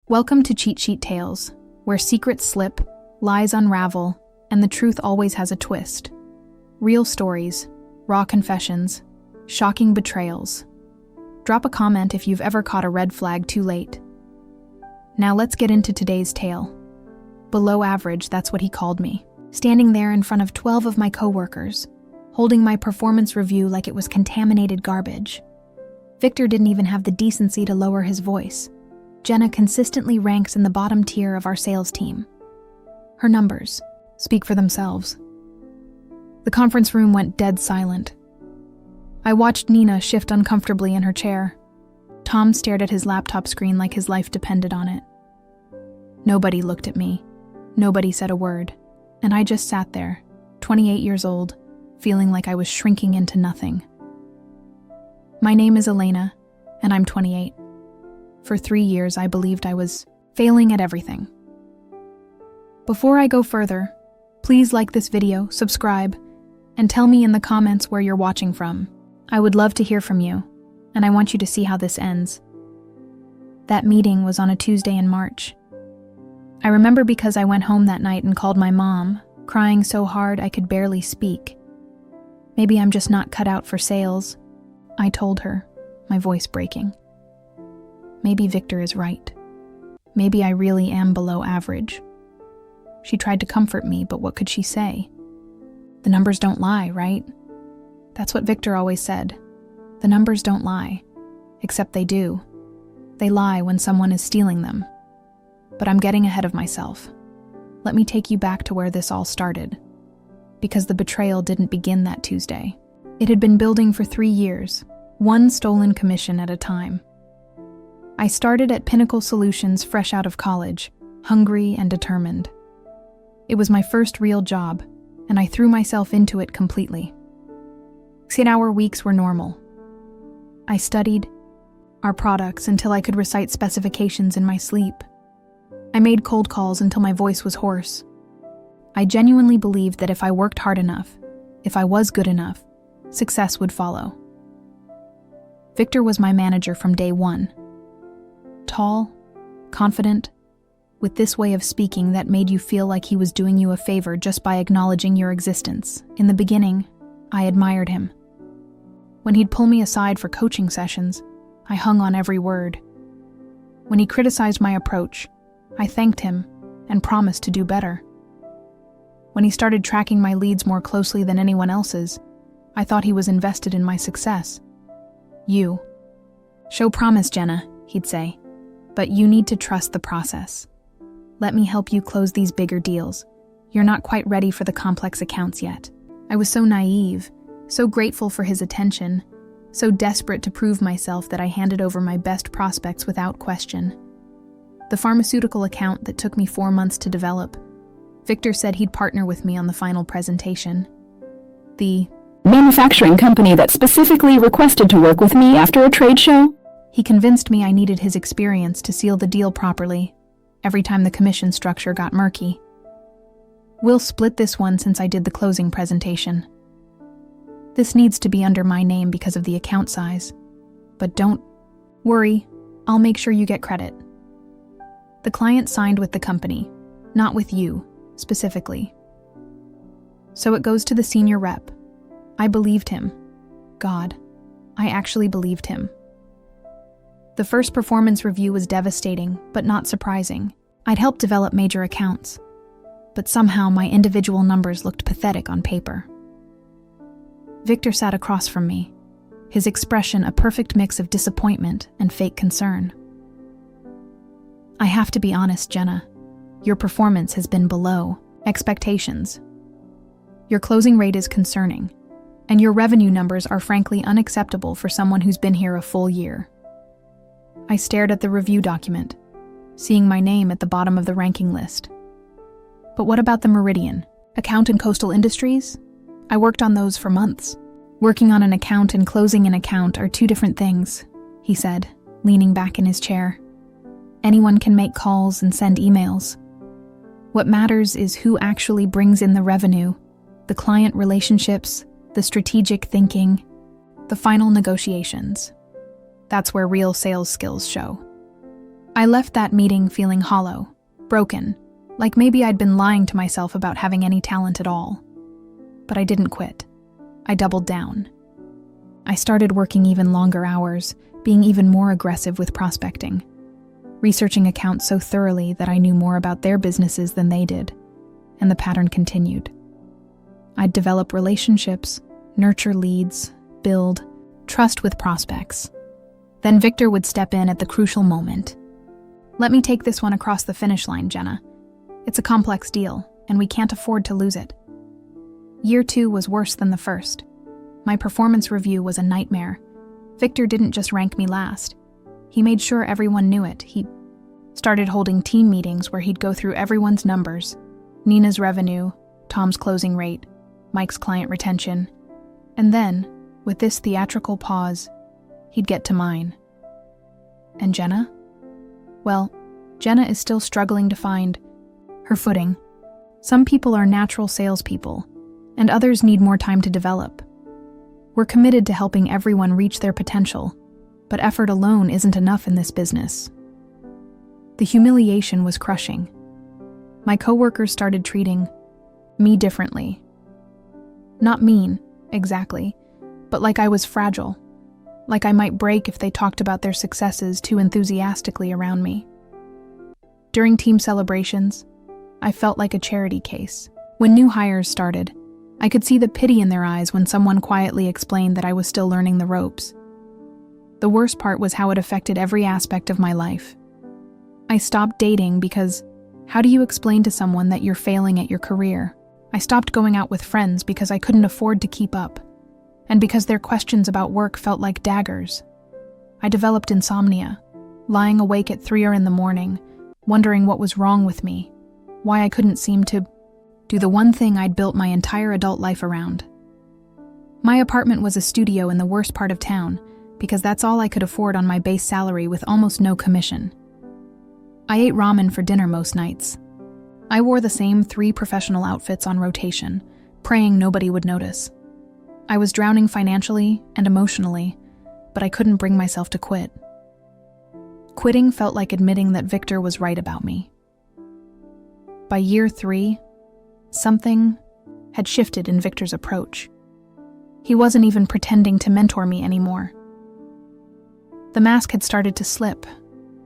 Welcome to Cheat Sheet Tales, where secrets slip, lies unravel, and the truth always has a twist. Real stories, raw confessions, shocking betrayals. Drop a comment if you've ever caught a red flag too late. Now let's get into today's tale. Below average, that's what he called me. Standing there in front of 12 of my coworkers, holding my performance review like it was contaminated garbage. Victor didn't even have the decency to lower his voice. Jenna consistently ranks in the bottom tier of our sales team. Her numbers speak for themselves. The conference room went dead silent. I watched Nina shift uncomfortably in her chair. Tom stared at his laptop screen like his life depended on it. Nobody looked at me. Nobody said a word. And I just sat there, 28 years old, feeling like I was shrinking into nothing. My name is Elena, and I'm 28. For 3 years, I believed I was failing at everything. Before I go further, please like this video, subscribe, and tell me in the comments where you're watching from. I would love to hear from you, and I want you to see how this ends. That meeting was on a Tuesday in March. I remember because I went home that night and called my mom, crying so hard I could barely speak. Maybe I'm just not cut out for sales, I told her, my voice breaking. Maybe Victor is right. Maybe I really am below average. She tried to comfort me, but what could she say? The numbers don't lie, right? That's what Victor always said. The numbers don't lie. Except they do. They lie when someone is stealing them. But I'm getting ahead of myself. Let me take you back to where this all started. Because the betrayal didn't begin that Tuesday. It had been building for 3 years, one stolen commission at a time. I started at Pinnacle Solutions fresh out of college, hungry and determined. It was my first real job, and I threw myself into it completely. 6-hour weeks were normal. I studied our products until I could recite specifications in my sleep. I made cold calls until my voice was hoarse. I genuinely believed that if I worked hard enough, if I was good enough, success would follow. Victor was my manager from day one. Tall, confident, with this way of speaking that made you feel like he was doing you a favor just by acknowledging your existence. In the beginning, I admired him. When he'd pull me aside for coaching sessions, I hung on every word. When he criticized my approach, I thanked him and promised to do better. When he started tracking my leads more closely than anyone else's, I thought he was invested in my success. You. Show promise, Jenna, he'd say, but you need to trust the process. Let me help you close these bigger deals. You're not quite ready for the complex accounts yet. I was so naive, so grateful for his attention, so desperate to prove myself that I handed over my best prospects without question. The pharmaceutical account that took me 4 months to develop, Victor said he'd partner with me on the final presentation. The manufacturing company that specifically requested to work with me after a trade show? He convinced me I needed his experience to seal the deal properly, every time the commission structure got murky. We'll split this one since I did the closing presentation. This needs to be under my name because of the account size. But don't worry, I'll make sure you get credit. The client signed with the company, not with you, specifically. So it goes to the senior rep. I believed him. God, I actually believed him. The first performance review was devastating, but not surprising. I'd helped develop major accounts, but somehow my individual numbers looked pathetic on paper. Victor sat across from me, his expression a perfect mix of disappointment and fake concern. I have to be honest, Jenna. Your performance has been below expectations. Your closing rate is concerning, and your revenue numbers are frankly unacceptable for someone who's been here a full year. I stared at the review document, seeing my name at the bottom of the ranking list. But what about the Meridian? Account and coastal industries? I worked on those for months. Working on an account and closing an account are 2 different things, he said, leaning back in his chair. Anyone can make calls and send emails. What matters is who actually brings in the revenue, the client relationships, the strategic thinking, the final negotiations. That's where real sales skills show. I left that meeting feeling hollow, broken, like maybe I'd been lying to myself about having any talent at all. But I didn't quit. I doubled down. I started working even longer hours, being even more aggressive with prospecting, researching accounts so thoroughly that I knew more about their businesses than they did, and the pattern continued. I'd develop relationships, nurture leads, build trust with prospects. Then Victor would step in at the crucial moment. "Let me take this one across the finish line, Jenna. It's a complex deal, and we can't afford to lose it." Year 2 was worse than the first. My performance review was a nightmare. Victor didn't just rank me last. He made sure everyone knew it. He started holding team meetings where he'd go through everyone's numbers: Nina's revenue, Tom's closing rate, Mike's client retention. And then, with this theatrical pause, he'd get to mine. And Jenna? Well, Jenna is still struggling to find her footing. Some people are natural salespeople, and others need more time to develop. We're committed to helping everyone reach their potential, but effort alone isn't enough in this business. The humiliation was crushing. My coworkers started treating me differently. Not mean, exactly, but like I was fragile, like I might break if they talked about their successes too enthusiastically around me. During team celebrations, I felt like a charity case. When new hires started, I could see the pity in their eyes when someone quietly explained that I was still learning the ropes. The worst part was how it affected every aspect of my life. I stopped dating because how do you explain to someone that you're failing at your career? I stopped going out with friends because I couldn't afford to keep up, and because their questions about work felt like daggers. I developed insomnia, lying awake at 3 a.m, wondering what was wrong with me, why I couldn't seem to do the one thing I'd built my entire adult life around. My apartment was a studio in the worst part of town, because that's all I could afford on my base salary with almost no commission. I ate ramen for dinner most nights. I wore the same 3 professional outfits on rotation, praying nobody would notice. I was drowning financially and emotionally, but I couldn't bring myself to quit. Quitting felt like admitting that Victor was right about me. By year 3, something had shifted in Victor's approach. He wasn't even pretending to mentor me anymore. The mask had started to slip,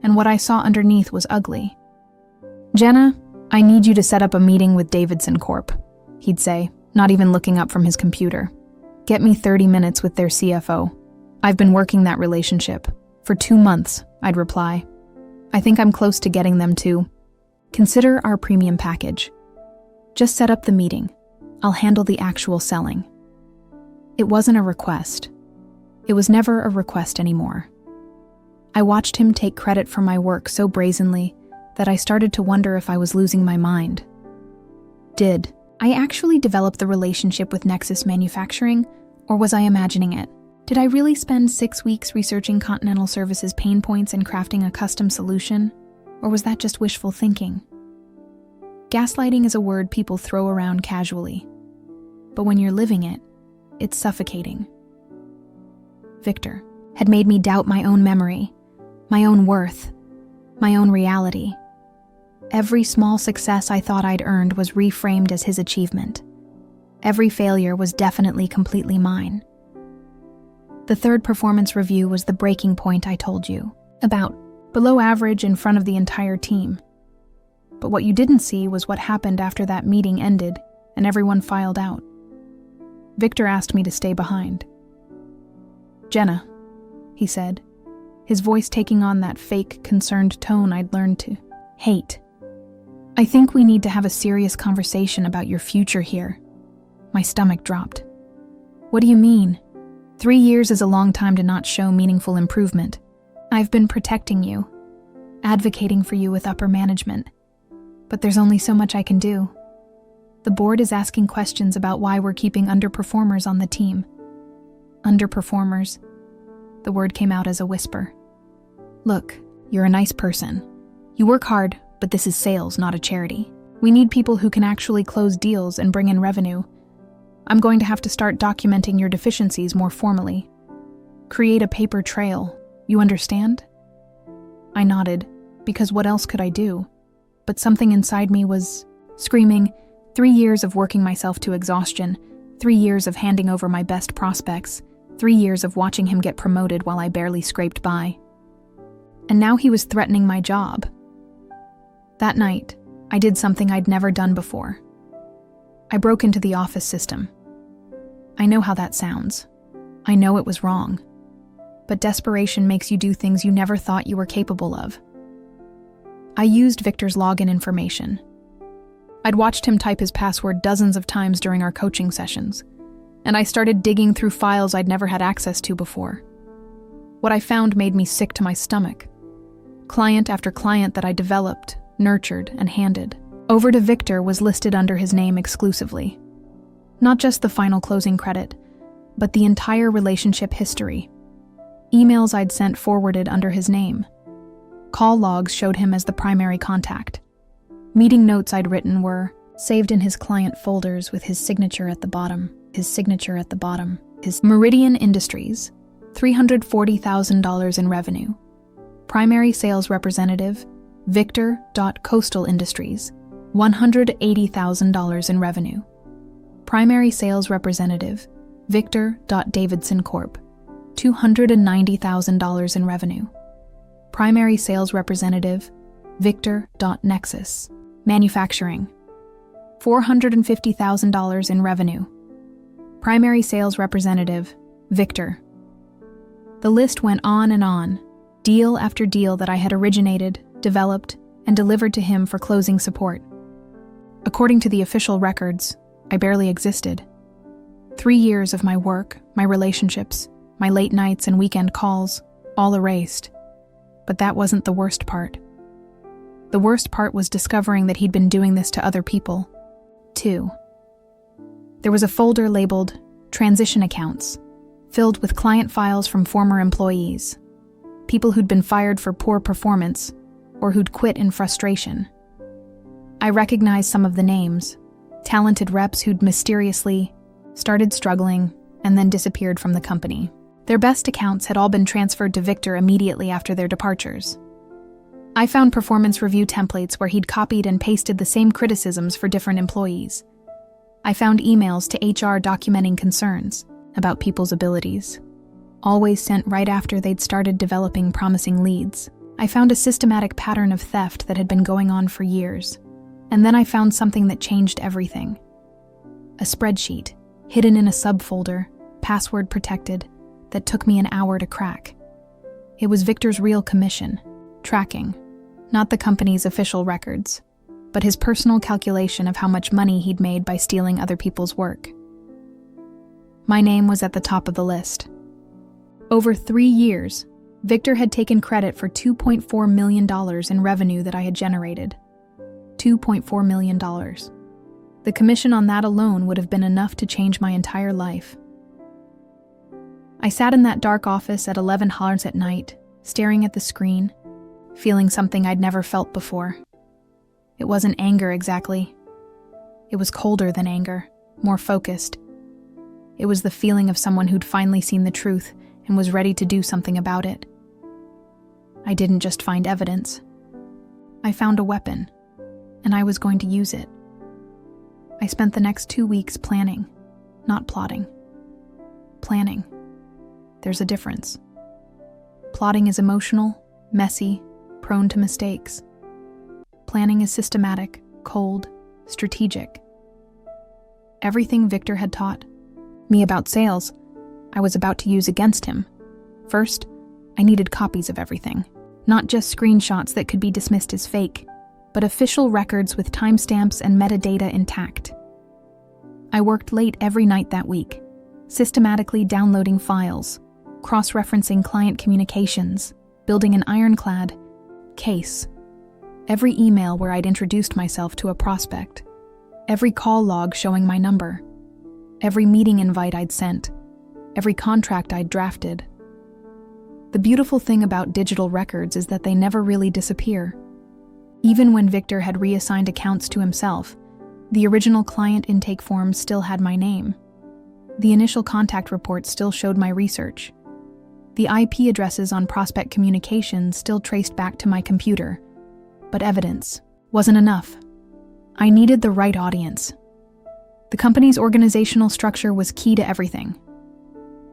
and what I saw underneath was ugly. "Jenna, I need you to set up a meeting with Davidson Corp," he'd say, not even looking up from his computer. "Get me 30 minutes with their CFO. I've been working that relationship. For 2 months," I'd reply. "I think I'm close to getting them to consider our premium package. Just set up the meeting. I'll handle the actual selling." It wasn't a request. It was never a request anymore. I watched him take credit for my work so brazenly that I started to wonder if I was losing my mind. Did I actually develop the relationship with Nexus Manufacturing, or was I imagining it? Did I really spend 6 weeks researching Continental Services' pain points and crafting a custom solution, or was that just wishful thinking? Gaslighting is a word people throw around casually, but when you're living it, it's suffocating. Victor had made me doubt my own memory, my own worth, my own reality. Every small success I thought I'd earned was reframed as his achievement. Every failure was definitely completely mine. The 3rd performance review was the breaking point I told you about, below average in front of the entire team. But what you didn't see was what happened after that meeting ended and everyone filed out. Victor asked me to stay behind. "Jenna," he said, his voice taking on that fake, concerned tone I'd learned to hate. "I think we need to have a serious conversation about your future here." My stomach dropped. "What do you mean? 3 years is a long time to not show meaningful improvement. I've been protecting you, advocating for you with upper management. But there's only so much I can do. The board is asking questions about why we're keeping underperformers on the team." Underperformers. The word came out as a whisper. "Look, you're a nice person. You work hard, but this is sales, not a charity. We need people who can actually close deals and bring in revenue. I'm going to have to start documenting your deficiencies more formally. Create a paper trail. You understand?" I nodded, because what else could I do? But something inside me was screaming, 3 years of working myself to exhaustion, 3 years of handing over my best prospects, 3 years of watching him get promoted while I barely scraped by. And now he was threatening my job. That night, I did something I'd never done before. I broke into the office system. I know how that sounds. I know it was wrong. But desperation makes you do things you never thought you were capable of. I used Victor's login information. I'd watched him type his password dozens of times during our coaching sessions, and I started digging through files I'd never had access to before. What I found made me sick to my stomach. Client after client that I developed, nurtured, and handed over to Victor was listed under his name exclusively. Not just the final closing credit, but the entire relationship history. Emails I'd sent forwarded under his name. Call logs showed him as the primary contact. Meeting notes I'd written were saved in his client folders with his signature at the bottom. His Meridian Industries, $340,000 in revenue. Primary sales representative, Victor.Coastal Industries, $180,000 in revenue. Primary sales representative, Victor.Davidson Corp., $290,000 in revenue. Primary sales representative, Victor.Nexus, Manufacturing, $450,000 in revenue. Primary sales representative, Victor. The list went on and on, deal after deal that I had originated, developed, and delivered to him for closing support. According to the official records, I barely existed. 3 years of my work, my relationships, my late nights and weekend calls, all erased. But that wasn't the worst part. The worst part was discovering that he'd been doing this to other people, too. There was a folder labeled Transition Accounts, filled with client files from former employees, people who'd been fired for poor performance or who'd quit in frustration. I recognized some of the names, talented reps who'd mysteriously started struggling and then disappeared from the company. Their best accounts had all been transferred to Victor immediately after their departures. I found performance review templates where he'd copied and pasted the same criticisms for different employees. I found emails to HR documenting concerns about people's abilities, always sent right after they'd started developing promising leads. I found a systematic pattern of theft that had been going on for years. And then I found something that changed everything. A spreadsheet, hidden in a subfolder, password protected, that took me an hour to crack. It was Victor's real commission, tracking, not the company's official records, but his personal calculation of how much money he'd made by stealing other people's work. My name was at the top of the list. Over 3 years, Victor had taken credit for $2.4 million in revenue that I had generated. $2.4 million. The commission on that alone would have been enough to change my entire life. I sat in that dark office at 11 hours at night, staring at the screen, feeling something I'd never felt before. It wasn't anger exactly. It was colder than anger, more focused. It was the feeling of someone who'd finally seen the truth and was ready to do something about it. I didn't just find evidence. I found a weapon, and I was going to use it. I spent the next 2 weeks planning, not plotting. Planning. There's a difference. Plotting is emotional, messy, prone to mistakes. Planning is systematic, cold, strategic. Everything Victor had taught me about sales, I was about to use against him. First, I needed copies of everything, not just screenshots that could be dismissed as fake, but official records with timestamps and metadata intact. I worked late every night that week, systematically downloading files, cross-referencing client communications, building an ironclad case. Every email where I'd introduced myself to a prospect, every call log showing my number, every meeting invite I'd sent, every contract I'd drafted. The beautiful thing about digital records is that they never really disappear. Even when Victor had reassigned accounts to himself, the original client intake forms still had my name. The initial contact reports still showed my research. The IP addresses on prospect communications still traced back to my computer, But evidence wasn't enough. I needed the right audience. The company's organizational structure was key to everything.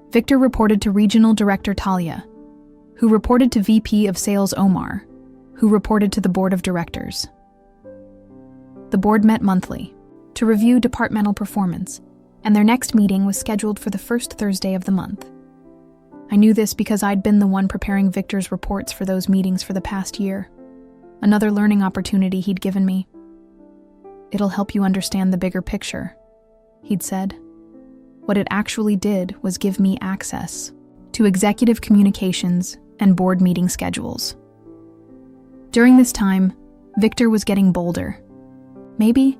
Victor reported to Regional Director Talia, who reported to VP of Sales Omar, who reported to the Board of Directors. The board met monthly to review departmental performance, and their next meeting was scheduled for the first Thursday of the month. I knew this because I'd been the one preparing Victor's reports for those meetings for the past year. Another learning opportunity he'd given me. "It'll help you understand the bigger picture," he'd said. What it actually did was give me access to executive communications and board meeting schedules. During this time, Victor was getting bolder. Maybe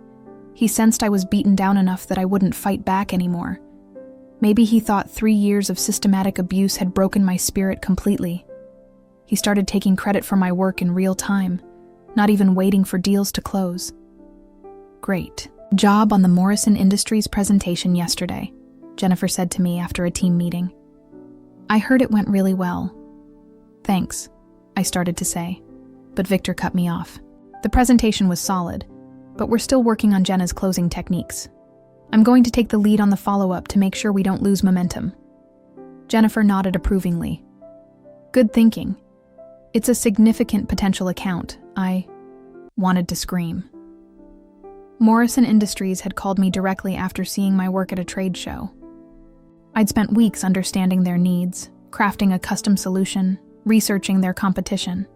he sensed I was beaten down enough that I wouldn't fight back anymore. Maybe he thought 3 years of systematic abuse had broken my spirit completely. He started taking credit for my work in real time, not even waiting for deals to close. "Great job on the Morrison Industries presentation yesterday," Jennifer said to me after a team meeting. "I heard it went really well." "Thanks," I started to say, but Victor cut me off. "The presentation was solid, but we're still working on Jenna's closing techniques. I'm going to take the lead on the follow-up to make sure we don't lose momentum." Jennifer nodded approvingly. "Good thinking. It's a significant potential account." I wanted to scream. Morrison Industries had called me directly after seeing my work at a trade show. I'd spent weeks understanding their needs, crafting a custom solution, researching their competition.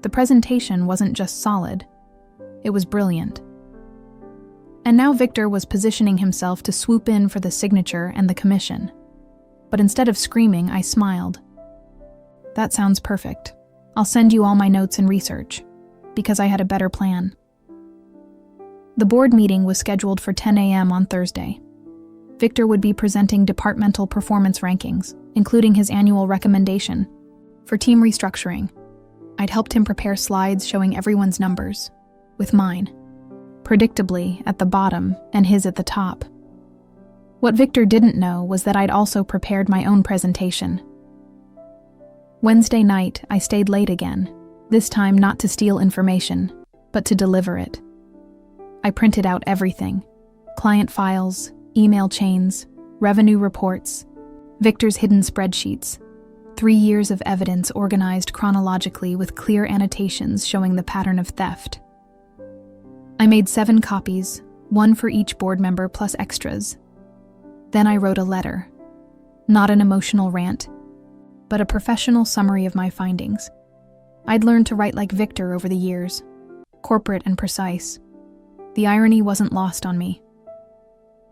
The presentation wasn't just solid, it was brilliant. And now Victor was positioning himself to swoop in for the signature and the commission. But instead of screaming, I smiled. "That sounds perfect. I'll send you all my notes and research," because I had a better plan. The board meeting was scheduled for 10 a.m. on Thursday. Victor would be presenting departmental performance rankings, including his annual recommendation for team restructuring. I'd helped him prepare slides showing everyone's numbers, with mine predictably at the bottom and his at the top. What Victor didn't know was that I'd also prepared my own presentation. Wednesday night, I stayed late again, this time not to steal information, but to deliver it. I printed out everything: client files, email chains, revenue reports, Victor's hidden spreadsheets, 3 years of evidence organized chronologically with clear annotations showing the pattern of theft. I made 7 copies, 1 for each board member plus extras. Then I wrote a letter. Not an emotional rant, but a professional summary of my findings. I'd learned to write like Victor over the years, corporate and precise. The irony wasn't lost on me.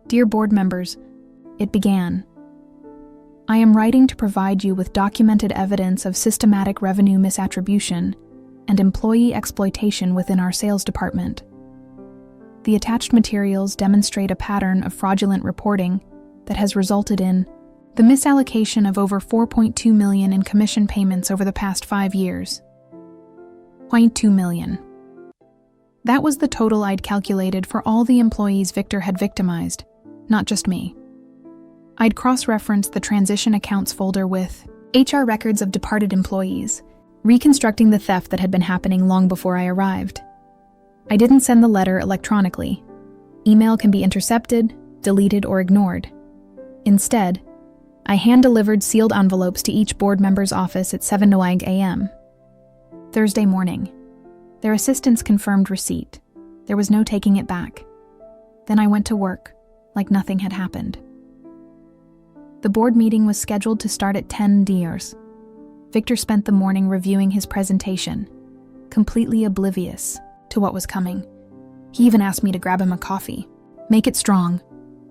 "Dear board members," it began, "I am writing to provide you with documented evidence of systematic revenue misattribution and employee exploitation within our sales department. The attached materials demonstrate a pattern of fraudulent reporting that has resulted in the misallocation of over $4.2 million in commission payments over the past 5 years. $0.2 million. That was the total I'd calculated for all the employees Victor had victimized, not just me. I'd cross-referenced the transition accounts folder with HR records of departed employees, reconstructing the theft that had been happening long before I arrived. I didn't send the letter electronically. Email can be intercepted, deleted, or ignored. Instead, I hand-delivered sealed envelopes to each board member's office at 7:00 a.m. Thursday morning. Their assistants confirmed receipt. There was no taking it back. Then I went to work, like nothing had happened. The board meeting was scheduled to start at 10 d.r. Victor spent the morning reviewing his presentation, completely oblivious to what was coming. He even asked me to grab him a coffee. "Make it strong,"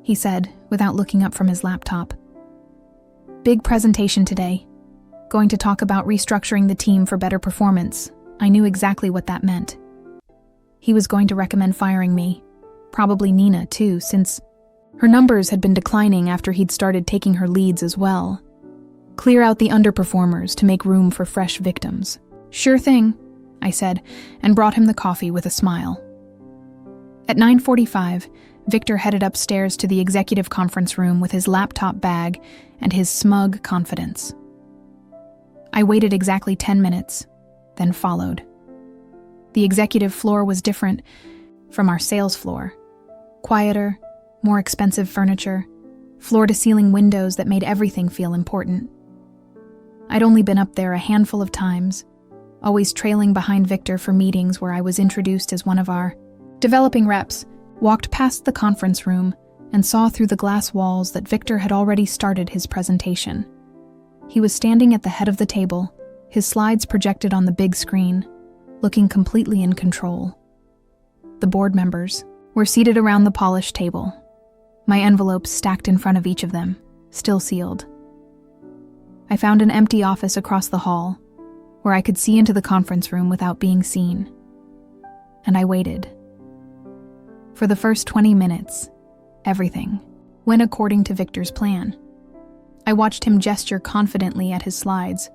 he said, without looking up from his laptop. "Big presentation today. Going to talk about restructuring the team for better performance." I knew exactly what that meant. He was going to recommend firing me, probably Nina too, since her numbers had been declining after he'd started taking her leads as well. Clear out the underperformers to make room for fresh victims. "Sure thing," I said, and brought him the coffee with a smile. At 9:45, Victor headed upstairs to the executive conference room with his laptop bag and his smug confidence. I waited exactly 10 minutes, then followed. The executive floor was different from our sales floor. Quieter, more expensive furniture, floor-to-ceiling windows that made everything feel important. I'd only been up there a handful of times, always trailing behind Victor for meetings where I was introduced as one of our developing reps, walked past the conference room and saw through the glass walls that Victor had already started his presentation. He was standing at the head of the table, his slides projected on the big screen, looking completely in control. The board members were seated around the polished table, my envelopes stacked in front of each of them, still sealed. I found an empty office across the hall, where I could see into the conference room without being seen. And I waited. For the first 20 minutes, everything went according to Victor's plan. I watched him gesture confidently at his slides,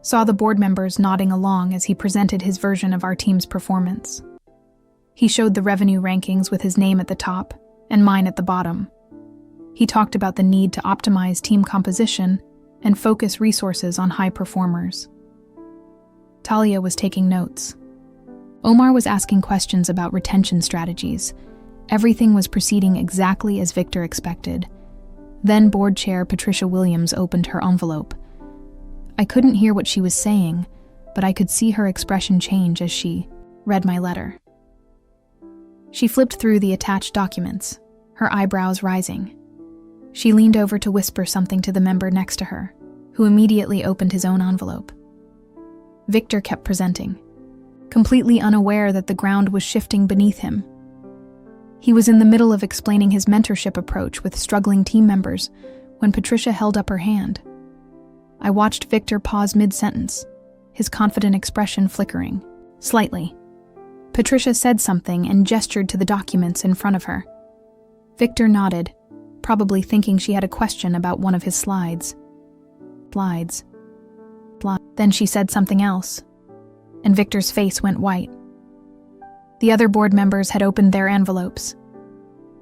saw the board members nodding along as he presented his version of our team's performance. He showed the revenue rankings with his name at the top and mine at the bottom. He talked about the need to optimize team composition and focus resources on high performers. Talia was taking notes. Omar was asking questions about retention strategies. Everything was proceeding exactly as Victor expected. Then board chair Patricia Williams opened her envelope. I couldn't hear what she was saying, but I could see her expression change as she read my letter. She flipped through the attached documents, her eyebrows rising. She leaned over to whisper something to the member next to her, who immediately opened his own envelope. Victor kept presenting, completely unaware that the ground was shifting beneath him. He was in the middle of explaining his mentorship approach with struggling team members when Patricia held up her hand. I watched Victor pause mid-sentence, his confident expression flickering, slightly. Patricia said something and gestured to the documents in front of her. Victor nodded, probably thinking she had a question about one of his slides. Then she said something else, and Victor's face went white. The other board members had opened their envelopes.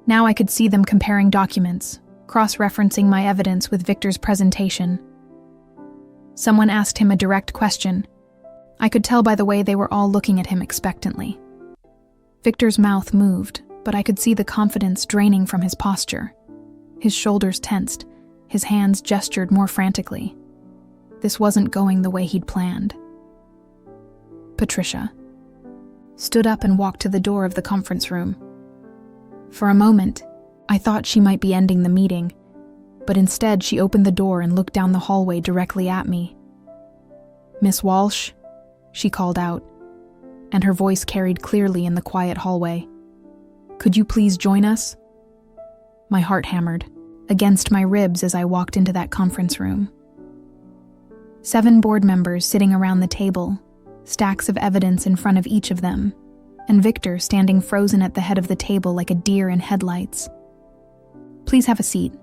Now I could see them comparing documents, cross-referencing my evidence with Victor's presentation. Someone asked him a direct question. I could tell by the way they were all looking at him expectantly. Victor's mouth moved, but I could see the confidence draining from his posture. His shoulders tensed, his hands gestured more frantically. This wasn't going the way he'd planned. Patricia stood up and walked to the door of the conference room. For a moment, I thought she might be ending the meeting, but instead she opened the door and looked down the hallway directly at me. "Miss Walsh," she called out, and her voice carried clearly in the quiet hallway. "Could you please join us?" My heart hammered against my ribs as I walked into that conference room. 7 board members sitting around the table, stacks of evidence in front of each of them, and Victor standing frozen at the head of the table like a deer in headlights. "Please have a seat,"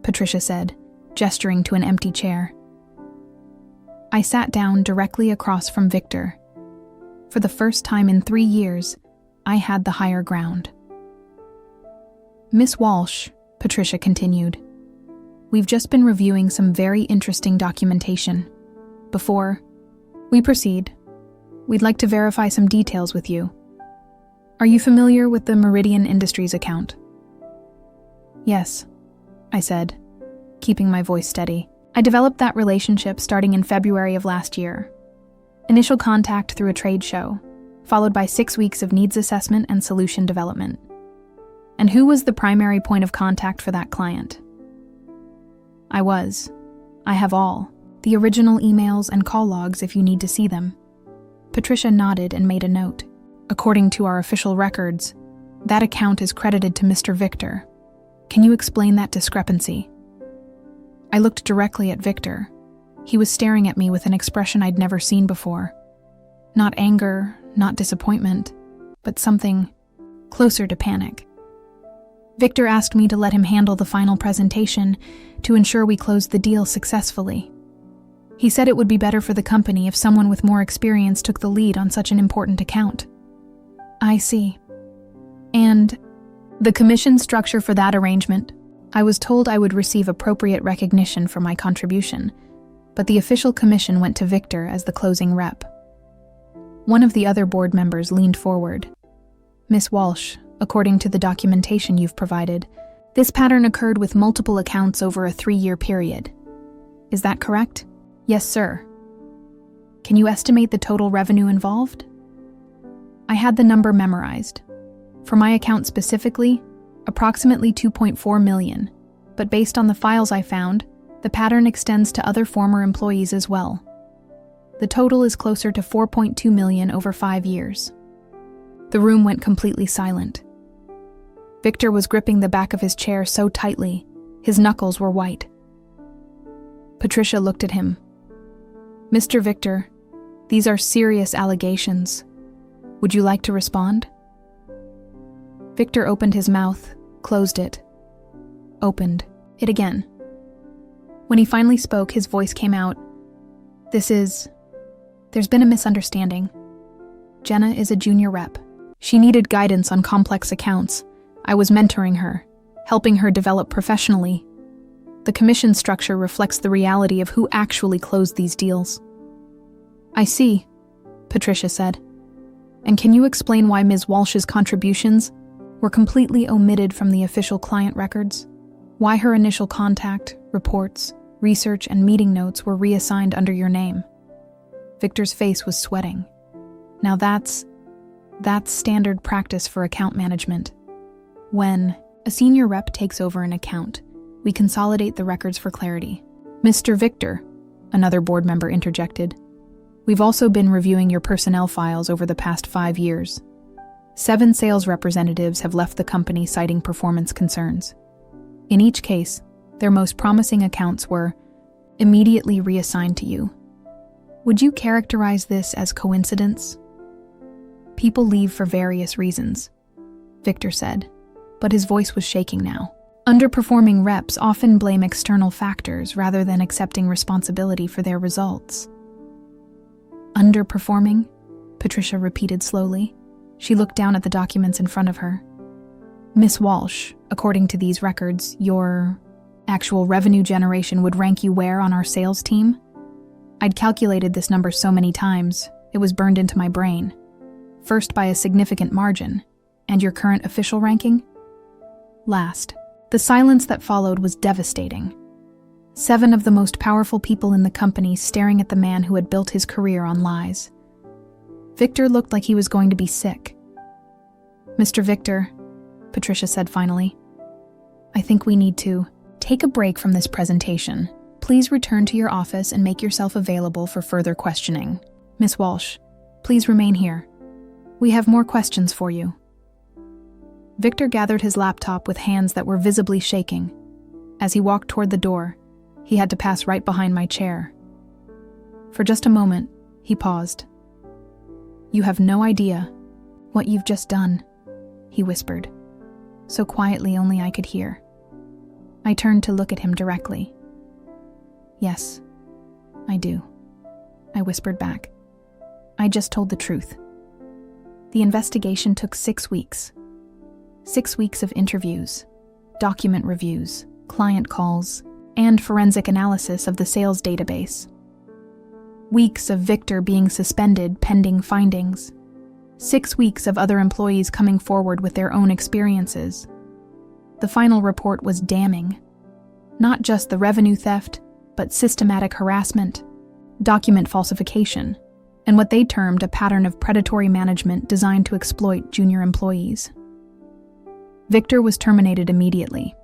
Patricia said, gesturing to an empty chair. I sat down directly across from Victor. For the first time in 3 years, I had the higher ground. "Miss Walsh," Patricia continued, "we've just been reviewing some very interesting documentation. Before we proceed, we'd like to verify some details with you. Are you familiar with the Meridian Industries account?" "Yes," I said, keeping my voice steady. "I developed that relationship starting in February of last year. Initial contact through a trade show, followed by 6 weeks of needs assessment and solution development. And who was the primary point of contact for that client?" I have all the original emails and call logs if you need to see them." Patricia nodded and made a note. "According to our official records, that account is credited to Mr. Victor. Can you explain that discrepancy?" I looked directly at Victor. He was staring at me with an expression I'd never seen before. Not anger, not disappointment, but something closer to panic. Victor asked me to let him handle the final presentation to ensure we closed the deal successfully. He said it would be better for the company if someone with more experience took the lead on such an important account. "I see. And the commission structure for that arrangement?" I was told I would receive appropriate recognition for my contribution, but the official commission went to Victor as the closing rep. One of the other board members leaned forward. Miss Walsh, according to the documentation you've provided, this pattern occurred with multiple accounts over a 3-year period. Is that correct? Yes, sir. Can you estimate the total revenue involved? I had the number memorized. For my account specifically, approximately 2.4 million, but based on the files I found, the pattern extends to other former employees as well. The total is closer to 4.2 million over 5 years. The room went completely silent. Victor was gripping the back of his chair so tightly, his knuckles were white. Patricia looked at him. Mr. Victor, these are serious allegations. Would you like to respond? Victor opened his mouth, closed it, opened it again. When he finally spoke, his voice came out. There's been a misunderstanding. Jenna is a junior rep. She needed guidance on complex accounts. I was mentoring her, helping her develop professionally. The commission structure reflects the reality of who actually closed these deals. I see, Patricia said. And can you explain why Ms. Walsh's contributions were completely omitted from the official client records? Why her initial contact, reports, research, and meeting notes were reassigned under your name? Victor's face was sweating. Now that's standard practice for account management. When a senior rep takes over an account, we consolidate the records for clarity. Mr. Victor, another board member interjected, we've also been reviewing your personnel files over the past 5 years. 7 sales representatives have left the company citing performance concerns. In each case, their most promising accounts were immediately reassigned to you. Would you characterize this as coincidence? People leave for various reasons, Victor said, but his voice was shaking now. Underperforming reps often blame external factors rather than accepting responsibility for their results. Underperforming? Patricia repeated slowly. She looked down at the documents in front of her. Miss Walsh, according to these records, your actual revenue generation would rank you where on our sales team? I'd calculated this number so many times, it was burned into my brain. First by a significant margin, and your current official ranking? Last. The silence that followed was devastating. 7 of the most powerful people in the company staring at the man who had built his career on lies. Victor looked like he was going to be sick. Mr. Victor, Patricia said finally, I think we need to take a break from this presentation. Please return to your office and make yourself available for further questioning. Miss Walsh, please remain here. We have more questions for you. Victor gathered his laptop with hands that were visibly shaking. As he walked toward the door, he had to pass right behind my chair. For just a moment, he paused. You have no idea what you've just done, he whispered, so quietly only I could hear. I turned to look at him directly. Yes, I do, I whispered back. I just told the truth. The investigation took 6 weeks. 6 weeks of interviews, document reviews, client calls, and forensic analysis of the sales database. Weeks of Victor being suspended pending findings. 6 weeks of other employees coming forward with their own experiences. The final report was damning. Not just the revenue theft, but systematic harassment, document falsification, and what they termed a pattern of predatory management designed to exploit junior employees. Victor was terminated immediately.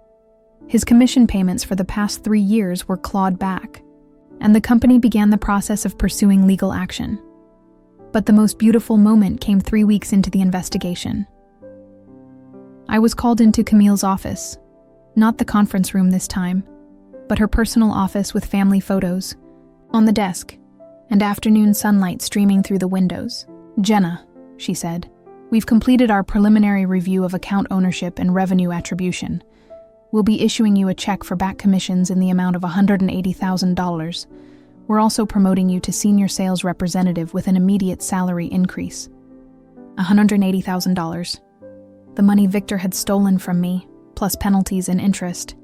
His commission payments for the past 3 years were clawed back, and the company began the process of pursuing legal action. But the most beautiful moment came 3 weeks into the investigation. I was called into Camille's office, not the conference room this time, but her personal office with family photos on the desk and afternoon sunlight streaming through the windows. Jenna, she said, we've completed our preliminary review of account ownership and revenue attribution. We'll be issuing you a check for back commissions in the amount of $180,000. We're also promoting you to senior sales representative with an immediate salary increase. $180,000. The money Victor had stolen from me, plus penalties and interest.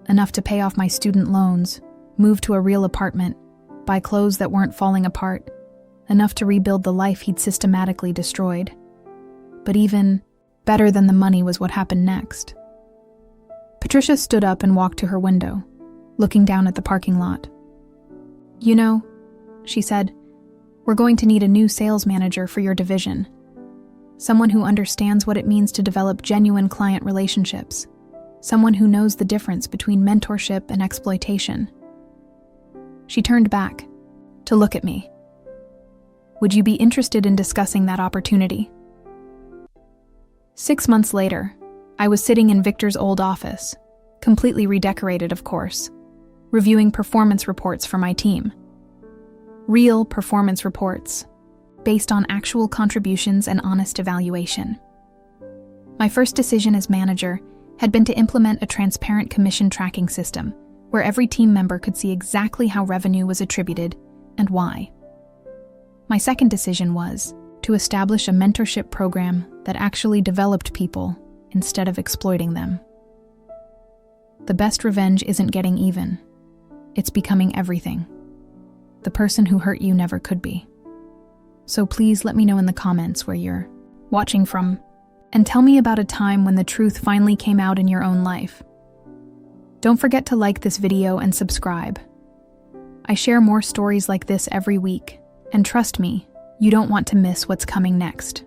Enough to pay off my student loans, move to a real apartment, buy clothes that weren't falling apart, enough to rebuild the life he'd systematically destroyed. But even better than the money was what happened next. Patricia stood up and walked to her window, looking down at the parking lot. "You know," she said, "we're going to need a new sales manager for your division. Someone who understands what it means to develop genuine client relationships. Someone who knows the difference between mentorship and exploitation." She turned back to look at me. "Would you be interested in discussing that opportunity?" 6 months later, I was sitting in Victor's old office, completely redecorated, of course, reviewing performance reports for my team. Real performance reports, based on actual contributions and honest evaluation. My first decision as manager had been to implement a transparent commission tracking system where every team member could see exactly how revenue was attributed and why. My second decision was to establish a mentorship program that actually developed people instead of exploiting them. The best revenge isn't getting even. It's becoming everything. The person who hurt you never could be. So please let me know in the comments where you're watching from, and tell me about a time when the truth finally came out in your own life. Don't forget to like this video and subscribe. I share more stories like this every week, and trust me, you don't want to miss what's coming next.